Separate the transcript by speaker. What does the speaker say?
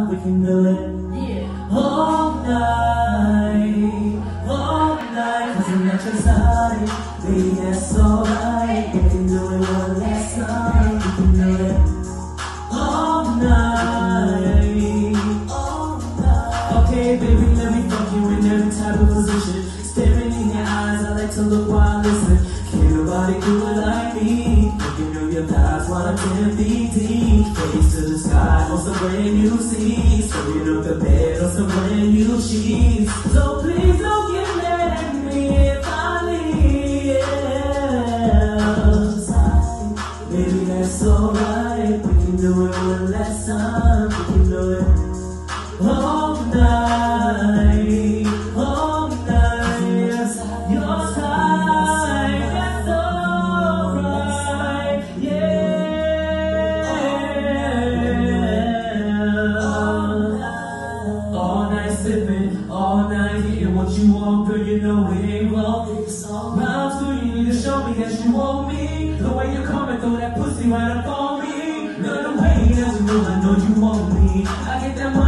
Speaker 1: we can do it. Yeah. All night, cause I'm not your side. Baby, that's alright. We can do it one last time. We can do it all night, all night. Okay, baby, let me fuck you in every type of position. Staring in your eyes, I like to look while I listen. Can't nobody do it like me. Looking through your thighs while I'm 10 feet deep. Face to the sky on some brand new seas. Sitting up the bed on some brand new sheets. So please don't get mad at me if I leave. Yeah. Baby, that's alright. We can do it one last time. We can do it all night, all night. Your time, that's alright. Yeah. All night sipping, all night getting what you want, girl. You know it ain't wrong. Rounds through, you need to show me that you want me. The way you coming through that pussy right up on me. Girl, the way that we move, I know you want me. I get that money.